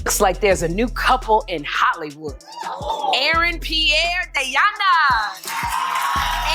Looks like there's a new couple in Hollywood. Aaron, Pierre, Teyana.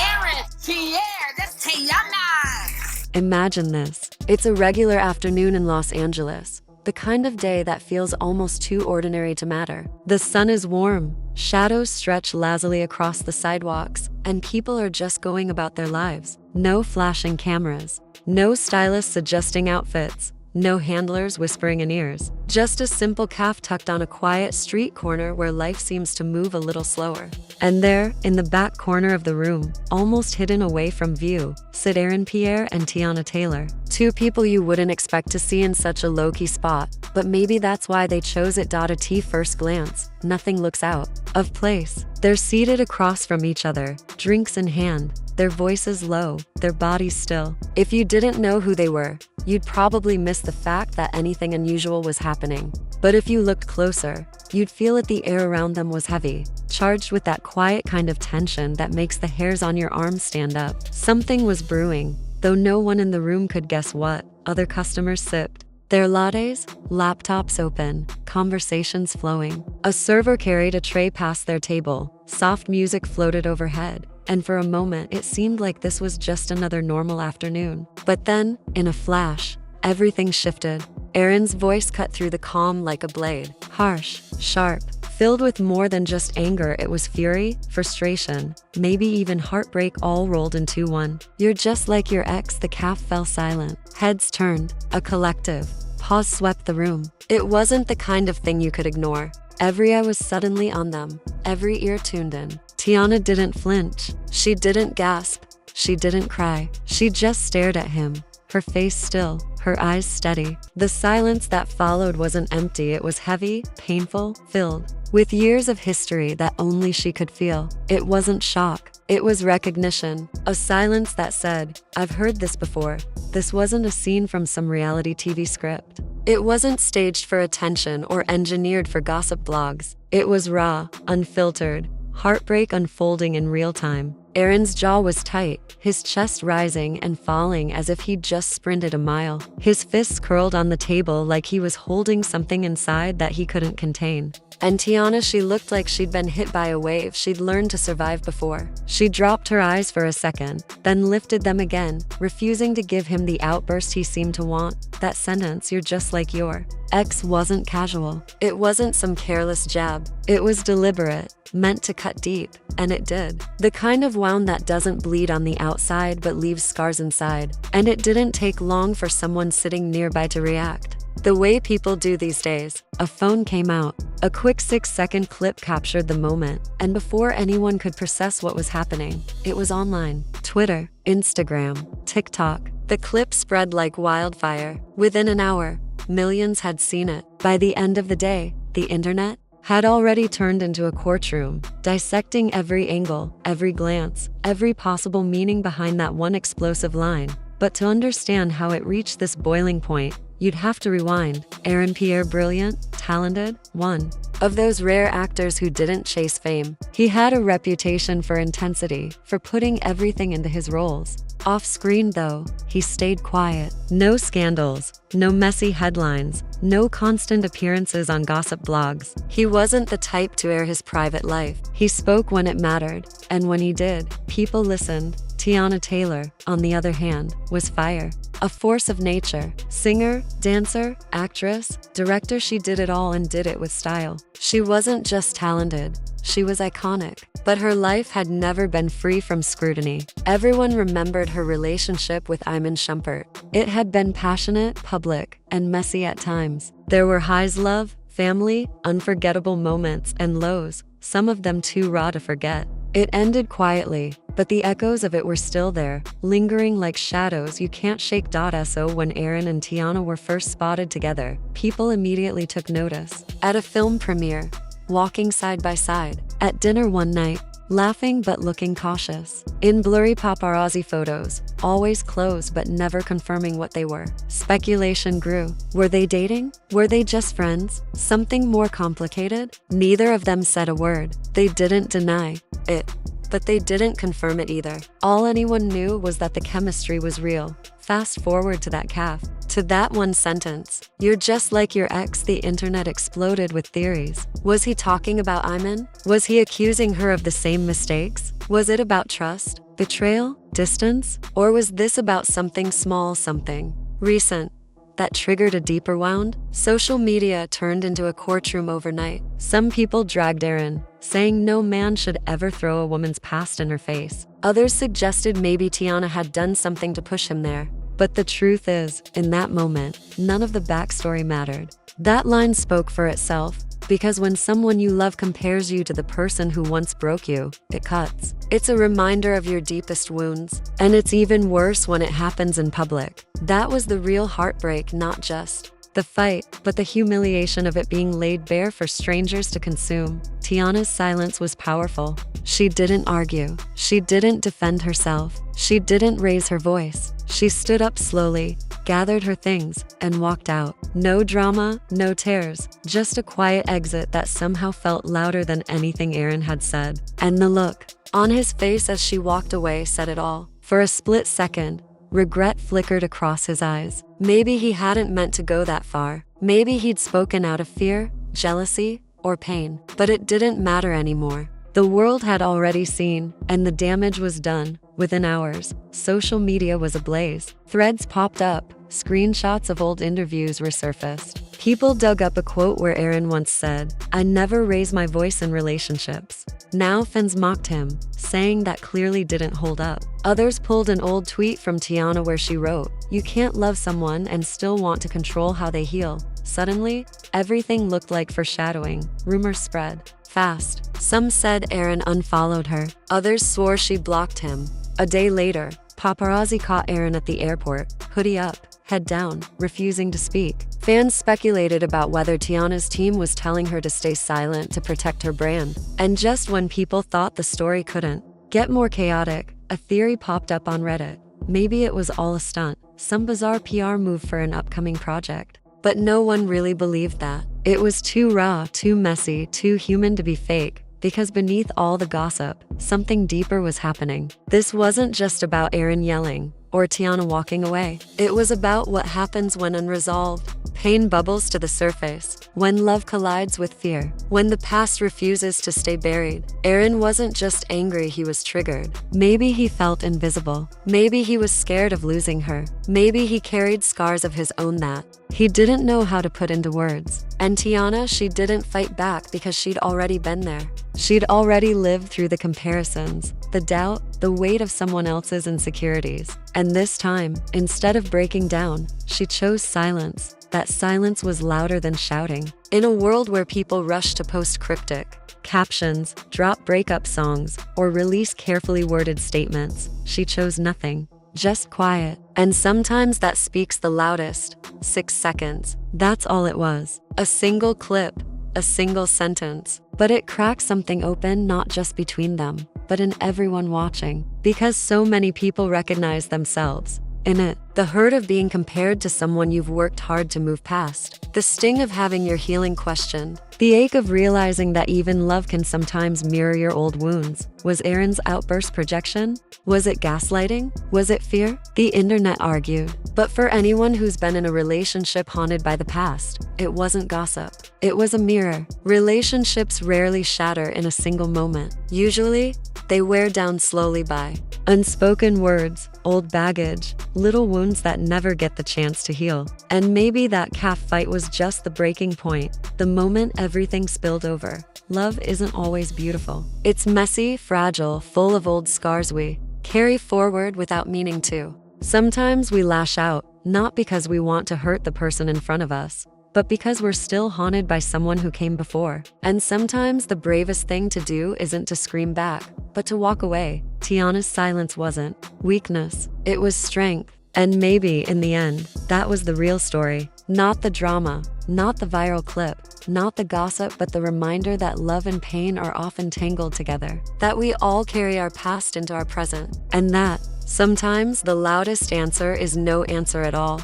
Aaron, Pierre, that's Teyana. Imagine this. It's a regular afternoon in Los Angeles. The kind of day that feels almost too ordinary to matter. The sun is warm, shadows stretch lazily across the sidewalks, and people are just going about their lives. No flashing cameras, no stylists suggesting outfits, no handlers whispering in ears. Just a simple calf tucked on a quiet street corner where life seems to move a little slower. And there, in the back corner of the room, almost hidden away from view, sit Aaron Pierre and Teyana Taylor. Two people you wouldn't expect to see in such a low-key spot, but maybe that's why they chose it. At first glance, nothing looks out of place. They're seated across from each other, drinks in hand, their voices low, their bodies still. If you didn't know who they were, you'd probably miss the fact that anything unusual was happening. But if you looked closer, you'd feel that the air around them was heavy, charged with that quiet kind of tension that makes the hairs on your arms stand up. Something was brewing, though no one in the room could guess what. Other customers sipped their lattes, laptops open, conversations flowing. A server carried a tray past their table, soft music floated overhead, and for a moment it seemed like this was just another normal afternoon. But then, in a flash, everything shifted. Aaron's voice cut through the calm like a blade. Harsh, sharp, filled with more than just anger. It was fury, frustration, maybe even heartbreak all rolled into one. "You're just like your ex." The calf fell silent. Heads turned. A collective pause swept the room. It wasn't the kind of thing you could ignore. Every eye was suddenly on them, every ear tuned in. Teyana didn't flinch. She didn't gasp. She didn't cry. She just stared at him, her face still, her eyes steady. The silence that followed wasn't empty, it was heavy, painful, filled with years of history that only she could feel. It wasn't shock, it was recognition. A silence that said, "I've heard this before." This wasn't a scene from some reality TV script. It wasn't staged for attention or engineered for gossip blogs. It was raw, unfiltered, heartbreak unfolding in real time. Aaron's jaw was tight, his chest rising and falling as if he'd just sprinted a mile. His fists curled on the table like he was holding something inside that he couldn't contain. And Teyana, she looked like she'd been hit by a wave she'd learned to survive before. She dropped her eyes for a second, then lifted them again, refusing to give him the outburst he seemed to want. That sentence, "You're just like your ex," wasn't casual. It wasn't some careless jab. It was deliberate, meant to cut deep, and it did. The kind of wound that doesn't bleed on the outside but leaves scars inside. And it didn't take long for someone sitting nearby to react. The way people do these days. A phone came out. A quick 6-second clip captured the moment, and before anyone could process what was happening, it was online. Twitter, Instagram, TikTok. The clip spread like wildfire. Within an hour, millions had seen it. By the end of the day, the internet had already turned into a courtroom, dissecting every angle, every glance, every possible meaning behind that one explosive line. But to understand how it reached this boiling point, you'd have to rewind. Aaron Pierre, brilliant, talented, one of those rare actors who didn't chase fame. He had a reputation for intensity, for putting everything into his roles. Off screen though, he stayed quiet. No scandals, no messy headlines, no constant appearances on gossip blogs. He wasn't the type to air his private life. He spoke when it mattered, and when he did, people listened. Teyana Taylor, on the other hand, was fire. A force of nature. Singer, dancer, actress, director, she did it all and did it with style. She wasn't just talented, she was iconic. But her life had never been free from scrutiny. Everyone remembered her relationship with Iman Shumpert. It had been passionate, public, and messy at times. There were highs, love, family, unforgettable moments, and lows, some of them too raw to forget. It ended quietly, but the echoes of it were still there, lingering like shadows you can't shake. So when Aaron and Teyana were first spotted together, people immediately took notice. At a film premiere, walking side by side, at dinner one night, laughing but looking cautious. In blurry paparazzi photos, always close but never confirming what they were. Speculation grew. Were they dating? Were they just friends? Something more complicated? Neither of them said a word. They didn't deny it, but they didn't confirm it either. All anyone knew was that the chemistry was real. fast forward to that calf, to that one sentence. You're just like your ex. The internet exploded with theories. Was he talking about Iman? Was he accusing her of the same mistakes? Was it about trust, betrayal, distance? Or was this about something small, something recent, that triggered a deeper wound? Social media turned into a courtroom overnight. Some people dragged Aaron, saying no man should ever throw a woman's past in her face. Others suggested maybe Teyana had done something to push him there. But the truth is, in that moment, none of the backstory mattered. That line spoke for itself, because when someone you love compares you to the person who once broke you, it cuts. It's a reminder of your deepest wounds, and it's even worse when it happens in public. That was the real heartbreak, not just the fight, but the humiliation of it being laid bare for strangers to consume. Teyana's silence was powerful. She didn't argue. She didn't defend herself. She didn't raise her voice. She stood up slowly, gathered her things, and walked out. No drama, no tears, just a quiet exit that somehow felt louder than anything Aaron had said. And the look on his face as she walked away said it all. For a split second, regret flickered across his eyes. Maybe he hadn't meant to go that far. Maybe he'd spoken out of fear, jealousy, or pain. But it didn't matter anymore. The world had already seen, and the damage was done. Within hours, social media was ablaze. Threads popped up, screenshots of old interviews resurfaced. People dug up a quote where Aaron once said, "I never raise my voice in relationships." Now fans mocked him, saying that clearly didn't hold up. Others pulled an old tweet from Teyana where she wrote, "You can't love someone and still want to control how they heal." Suddenly, everything looked like foreshadowing. Rumors spread fast. Some said Aaron unfollowed her. Others swore she blocked him. A day later, paparazzi caught Aaron at the airport, hoodie up, head down, refusing to speak. Fans speculated about whether Teyana's team was telling her to stay silent to protect her brand. And just when people thought the story couldn't get more chaotic, a theory popped up on Reddit. Maybe it was all a stunt, some bizarre PR move for an upcoming project. But no one really believed that. It was too raw, too messy, too human to be fake. Because beneath all the gossip, something deeper was happening. This wasn't just about Aaron yelling or Teyana walking away. It was about what happens when unresolved pain bubbles to the surface, when love collides with fear, when the past refuses to stay buried. Aaron wasn't just angry, he was triggered. Maybe he felt invisible. Maybe he was scared of losing her. Maybe he carried scars of his own that he didn't know how to put into words. And Teyana, she didn't fight back because she'd already been there. She'd already lived through the comparisons, the doubt, the weight of someone else's insecurities. And this time, instead of breaking down, she chose silence. That silence was louder than shouting. In a world where people rush to post cryptic captions, drop breakup songs, or release carefully worded statements, she chose nothing. Just quiet. And sometimes that speaks the loudest. 6 seconds. That's all it was. A single clip. A single sentence. But it cracked something open, not just between them, but in everyone watching. Because so many people recognize themselves in it. The hurt of being compared to someone you've worked hard to move past. The sting of having your healing questioned. The ache of realizing that even love can sometimes mirror your old wounds. Was Aaron's outburst projection? Was it gaslighting? Was it fear? The internet argued. But for anyone who's been in a relationship haunted by the past, it wasn't gossip. It was a mirror. Relationships rarely shatter in a single moment. Usually, they wear down slowly by unspoken words, old baggage, little wounds that never get the chance to heal. And maybe that calf fight was just the breaking point, the moment everything spilled over. Love isn't always beautiful. It's messy, fragile, full of old scars we carry forward without meaning to. Sometimes we lash out, not because we want to hurt the person in front of us, but because we're still haunted by someone who came before. And sometimes the bravest thing to do isn't to scream back, but to walk away. Teyana's silence wasn't weakness, it was strength. And maybe, in the end, that was the real story. Not the drama, not the viral clip, not the gossip, but the reminder that love and pain are often tangled together. That we all carry our past into our present. And that, sometimes, the loudest answer is no answer at all.